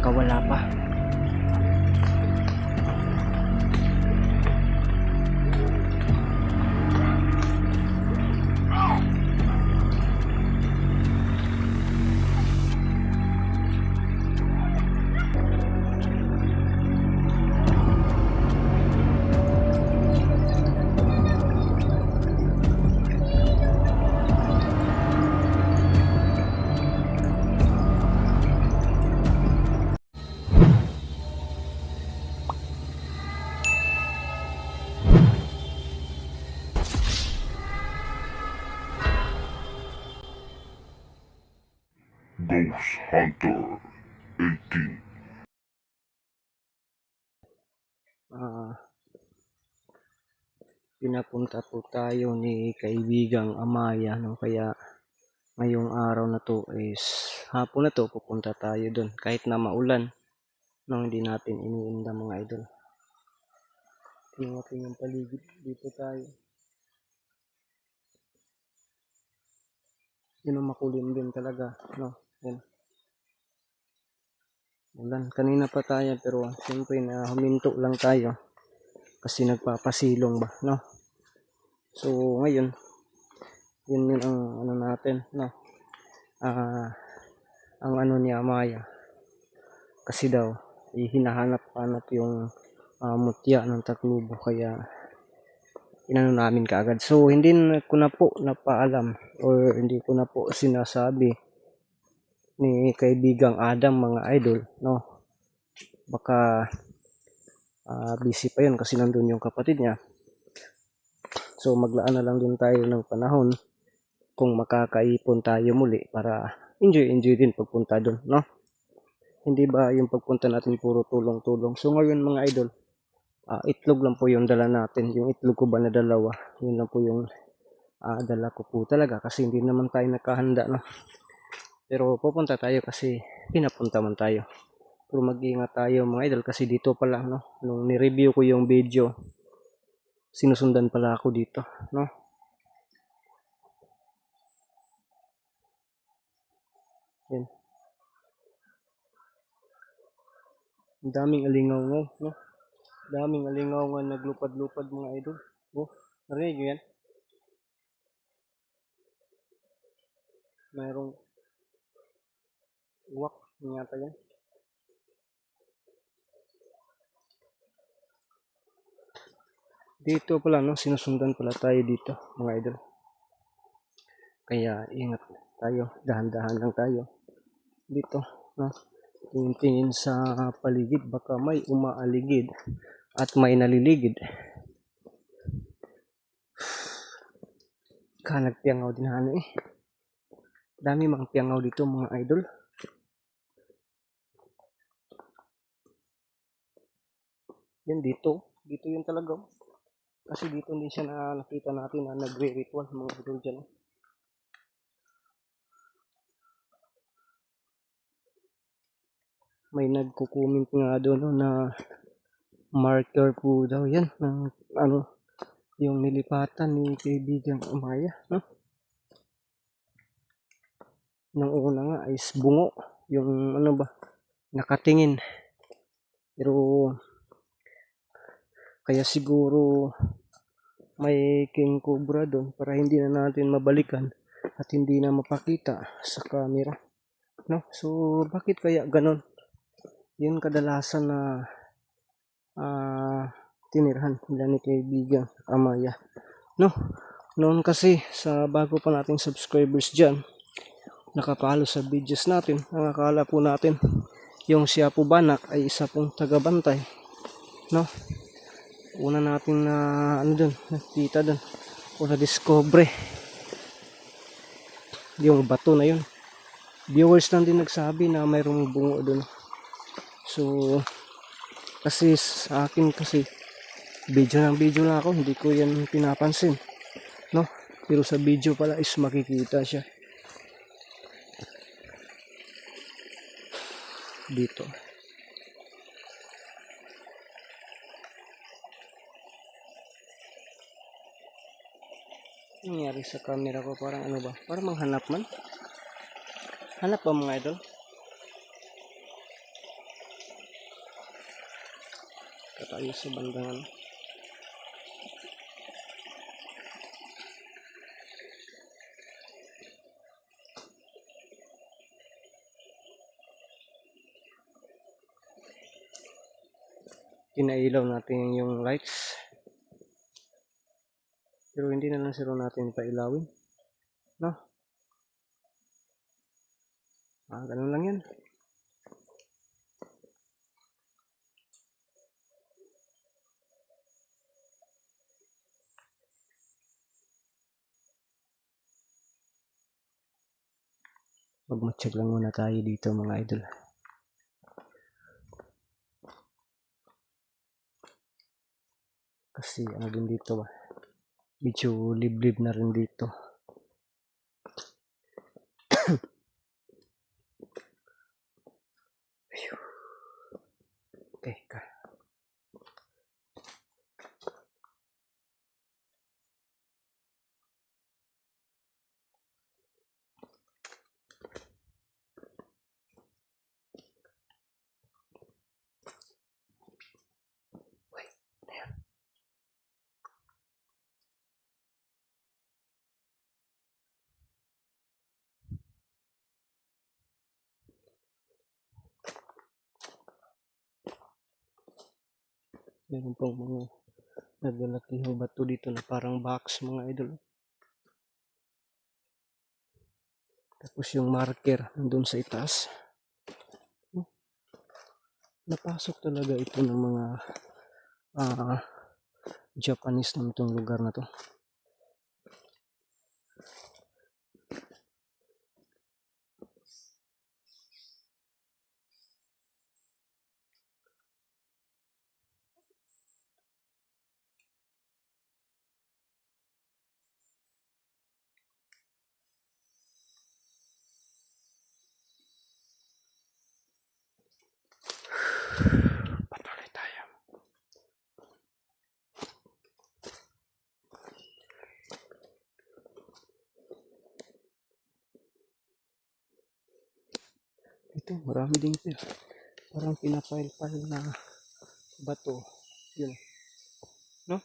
nakawala pa. Ghost Hunter 18. Pinapunta po tayo ni kaibigang Amaya, no? Kaya ngayong araw na to is hapon na to pupunta tayo doon kahit na maulan, no? Hindi natin iniinda mga idol. Tingnan natin yung paligid dito tayo. Yun ang makulim din talaga, no? Yan. Ulan. Kanina pa tayo pero siyempre na huminto lang tayo kasi nagpapasilong ba, no? So ngayon yun ang ano natin, no? Ang ano ni Amaya kasi daw hinahanap-hanap yung mutya ng Tacloban, kaya inano namin kaagad. So hindi ko na po napaalam or hindi ko na po sinasabi ni kaibigang Adam mga idol, no? Baka busy pa yun kasi nandun yung kapatid niya. So maglaan na lang din tayo ng panahon kung makakaipon tayo muli para enjoy din pagpunta doon, no? Hindi ba yung pagpunta natin puro tulong-tulong. So ngayon mga idol, itlog lang po yung dala natin. Yung itlog ko ba na dalawa, yun lang po yung dala ko po talaga kasi hindi naman tayo nakahanda, no? Pero pupunta tayo kasi pinapunta man tayo. Pero mag-iingat tayo mga idol kasi dito pala, no? Nung ni-review ko yung video, sinusundan pala ako dito, no? Yan. Ang daming alingaw-ngaw, no? Daming alingaw nga naglupad-lupad mga idol. Oh, narinig nyo yan? Mayroong uwak yata yan. Dito pala, no? Sinusundan pala tayo dito mga idol. Kaya ingat tayo, dahan-dahan lang tayo dito, no? Tingin sa paligid, baka may umaaligid at may naliligid. Nagpiangaw din ano eh. Dami mga piangaw dito mga idol. Yan dito yun talaga. Kasi dito din siya na nakita natin na nagre-ritual mga idol dyan. May nagko-comment nga doon, no, na marker po daw yan ng ano yung nilipatan ni kaibigang Amaya, no? Nang una nga is bungo yung ano ba nakatingin, pero kaya siguro may king cobra doon para hindi na natin mabalikan at hindi na mapakita sa camera, no? So bakit kaya ganon? Yun kadalasan na tinirhan nila ni kaibigan Amaya, no? Noon kasi sa bago pa nating subscribers dyan nakapalo sa videos natin, ang akala po natin yung si Apo Banak ay isa pong tagabantay, no? Una natin na ano dun, nakita dun o na-discover yung bato na yun. Viewers lang din nagsabi na mayroong bungo dun. So kasi sa akin kasi video lang ako, hindi ko yan pinapansin, no? Pero sa video pala is makikita siya dito. Nangyari sa camera ko, parang ano ba, parang manghanap man. Hanap ba mga idol? tayo sa bandang ano. Kinailaw natin yung lights. Pero hindi na lang sila natin pailawin. No? Ganun lang yan. Magmatsyag lang muna tayo dito mga idol. Kasi ano din dito ba? Medyo liblib na rin dito. Teka. Meron pong mga naglalakihang bato dito na parang box mga idol. Tapos yung marker nandun sa itaas. Napasok talaga ito ng mga Japanese na itong lugar na to. Patuloy tayo. Ito, marami din ito. Parang pinapile-pile na bato. Yun. No?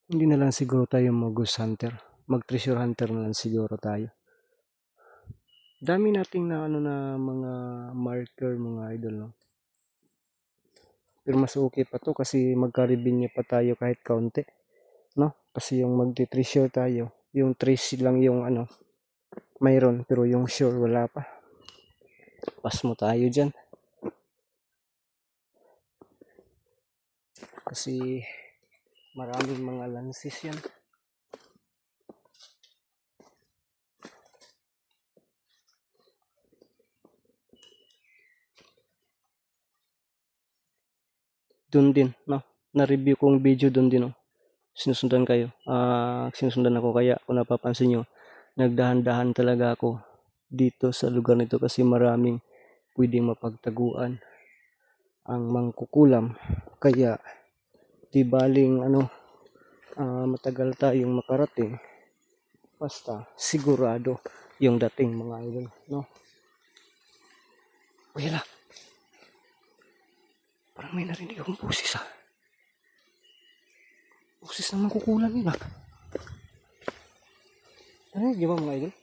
Hindi na lang siguro tayo mag-ghost hunter. Mag-treasure hunter na lang siguro tayo. Dami nating na ano na mga marker mga idol, no? Pero mas okay pa to kasi magka-revenue pa tayo kahit kaunti, no? Kasi yung magti-treasure tayo, yung trace lang yung ano, mayroon pero yung sure wala pa. Pas mo tayo dyan. Kasi maraming mga lances yan. Doon din, no? Na-review kong video doon din, no? Sinusundan kayo. Sinusundan ako kaya kung napapansin nyo, nagdahan-dahan talaga ako dito sa lugar nito kasi maraming pwedeng mapagtaguan ang mangkukulam. Kaya di baling ano, matagal tayong makarating basta sigurado yung dating mga idol, no? Wala. Parang may narinig akong pusis, pusis na mangkukulam yun, Narinig ba mga idol?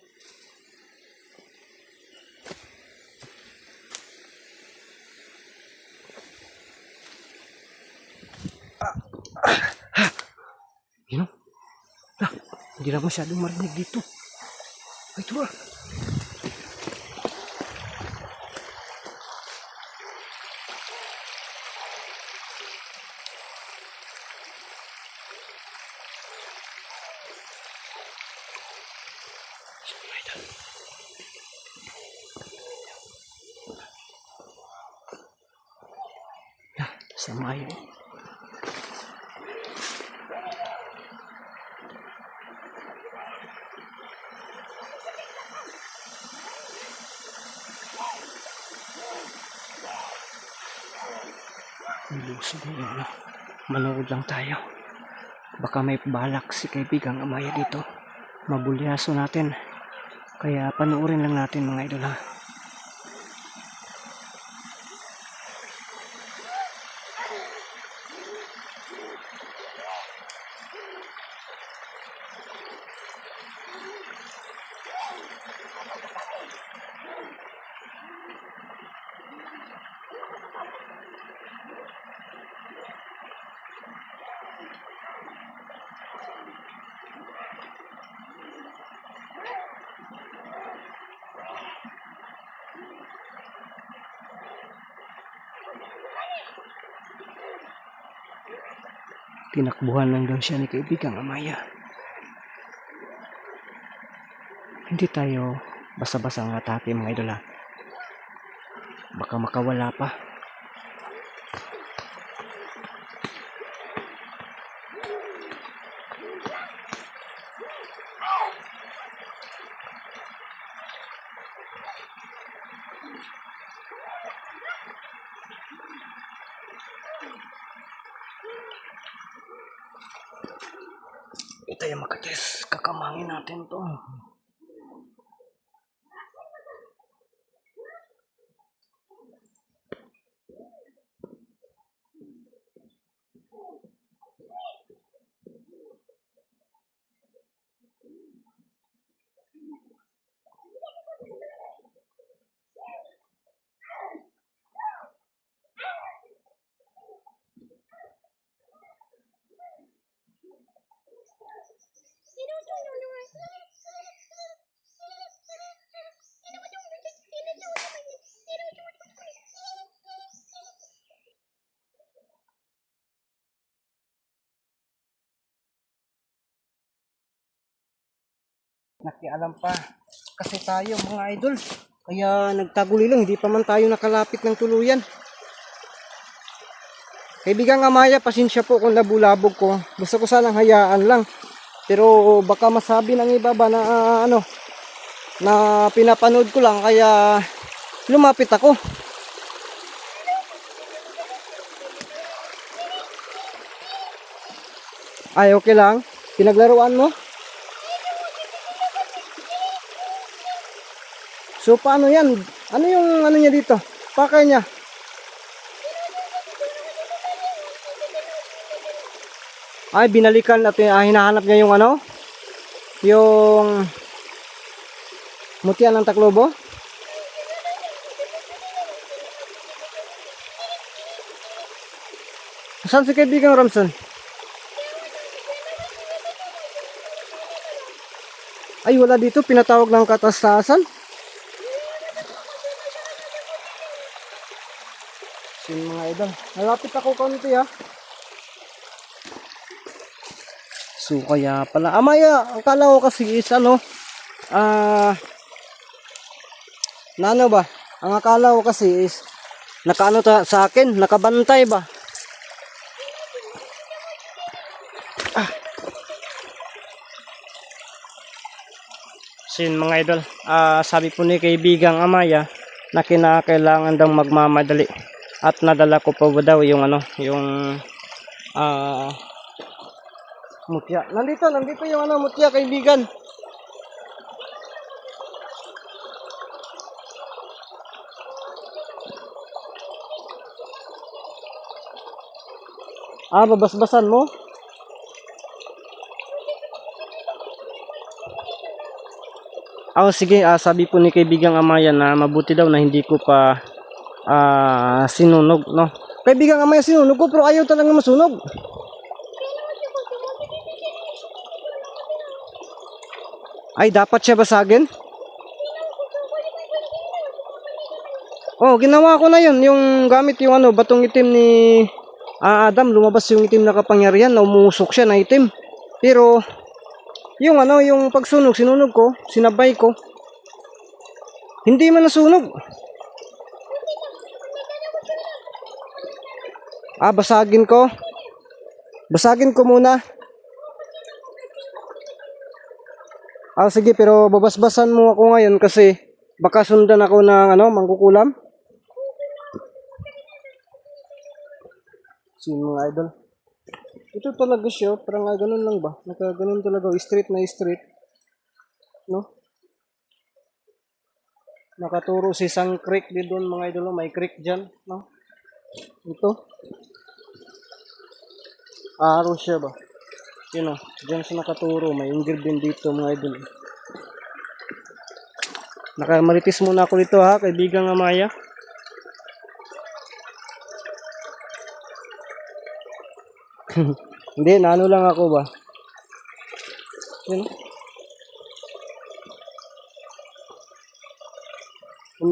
You know? Hindi na masyadong marinig dito. Ay, ito ba? Sama yun. Nilusog mo na. Manood lang tayo. Baka may balak si kaibigang Amaya dito. mabulyaso natin. Kaya panoorin lang natin mga idol ha. Tinakbuhan lang daw siya ni kaibigang Amaya. Hindi tayo basta-basta ang atake mga idol ha. Baka makawala pa. Ito yung makatis. Kakamangin natin to. Nakialam pa kasi tayo mga idol. Kaya nagtaguli lang, hindi pa man tayo nakalapit ng tuluyan. Kaibigang Amaya, pasensya po kung labulabog ko. Gusto ko sanang hayaan lang. Pero baka masabi ng iba ba na na pinapanood ko lang kaya lumapit ako. Ay, okay lang. Pinaglaruan mo? So paano yan? Ano yung ano niya dito? Pakay niya. Ay, binalikan at hinahanap niya yung ano? Yung mutya ng Taclobo? Saan si kaibigang Ramson? Ay, wala dito. Pinatawag ng katastasan. Yung mga idol. Nalapit ako konti ha. So kaya pala. Amaya, akala ko kasi is ano. Na ano ba? Ang akala ko kasi is nakaano sa akin. Nakabantay ba? So yun mga idol, sabi po ni kaibigang Amaya na kinakailangan daw magmamadali at nadala ko pa daw yung ano, yung mutya. Nandito yung ano, mutya kaibigan. Babasbasan mo? Sige, sabi po ni kaibigang Amaya na mabuti daw na hindi ko pa sinunog, no? Kaibigang Amaya, sinunog ko pero ayaw talaga masunog. Ay, dapat siya basagin? Oh, ginawa ko na yun. Yung gamit yung ano, batong itim ni Adam, lumabas yung itim na kapangyarihan, na umusok siya na itim. Pero yung ano, yung pagsunog, sinunog ko, sinabay ko. Hindi man nasunog. Basagin ko. Basagin ko muna. Sige, pero babasbasan mo ako ngayon kasi baka sundan ako ng ano, mangkukulam. Sino mga idol? Ito talaga siya, parang ganun lang ba? Naka ganun talaga, straight na straight. no? Nakaturo si isang creek din doon mga idol, may creek dyan, no? Ito, araw siya ba? Yun o, dyan siya nakaturo, may engraved din dito mga idol. Nakamaritis muna ako dito ha, kaibigang Amaya. Hindi, naano lang ako ba? Yun.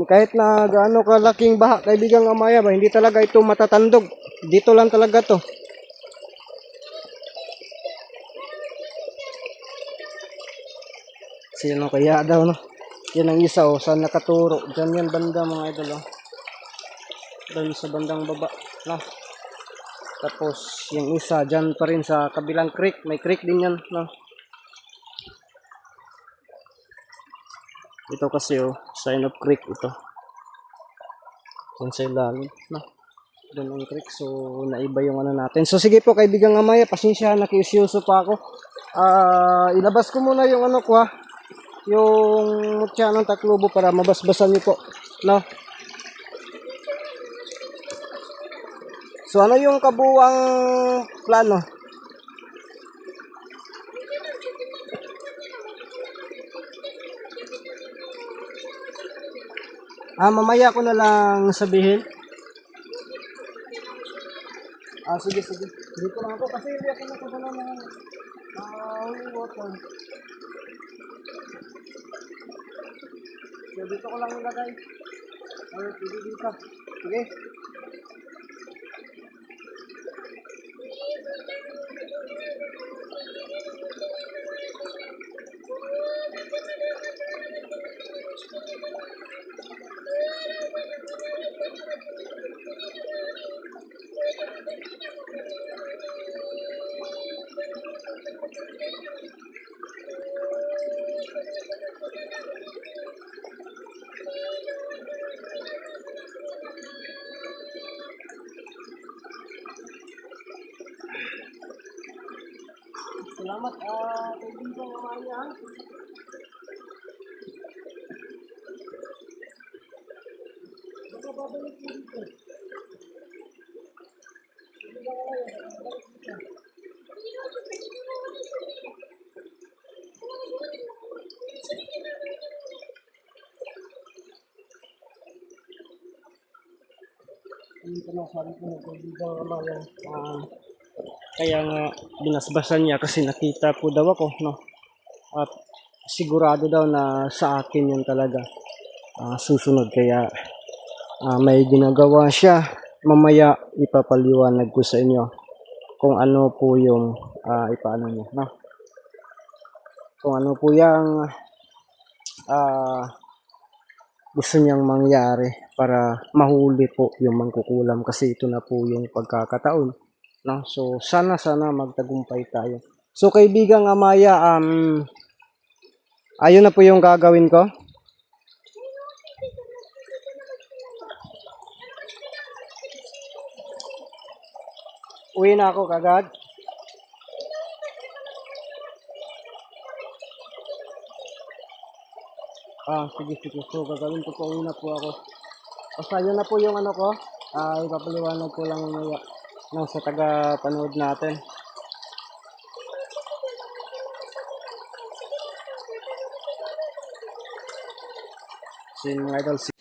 Kahit na gaano kalaking baha, kaibigang Amaya ba, hindi talaga ito matatandog. Dito lang talaga to. Sino kaya daw, no? Yan ang isa, oh, saan nakaturo. Diyan yan banda mga idol, oh. Doon sa bandang baba, no? Tapos, yung isa, dyan pa rin sa kabilang creek. May creek din yan, no? Ito kasi, oh, sign of creek ito. Yan sa ilalim, no? Doon ang creek, so naiba yung ano natin. So sige po kaibigang Amaya, pasensya, nakiusyoso pa ako. Ilabas ko muna yung ano ko ha, yung mutya ng Taclobo para mabasbasan niyo po, no? So ano yung kabuwang plano? Mamaya ko na lang sabihin. Sige, sige. Dito lang ako kasi hindi ako nakasala ng holy water. So, dito ko lang ilagay. Pwede dito. Sige. Salamat, kaibigan Amaya. Baka babalik ko dito. Dito na sabi ko na kaibigan Amaya. Kaya nga binasbasan niya kasi nakita po daw ako, no? At sigurado daw na sa akin yun talaga susunod. Kaya may ginagawa siya. Mamaya ipapaliwanag ko sa inyo kung ano po yung ipaano niya, no? Kung ano po yung gusto niyang mangyari para mahuli po yung mangkukulam kasi ito na po yung pagkakataon, no? So sana magtagumpay tayo. So kaibigang Amaya, ayun na po yung gagawin ko. Uwi na ako kagad. Sige. So gagawin ko po, uwi na po ako. Basta yun na po yung ano ko. Ipapaliwanag ko lang mamaya sa taga-panood natin. So yun mga idol.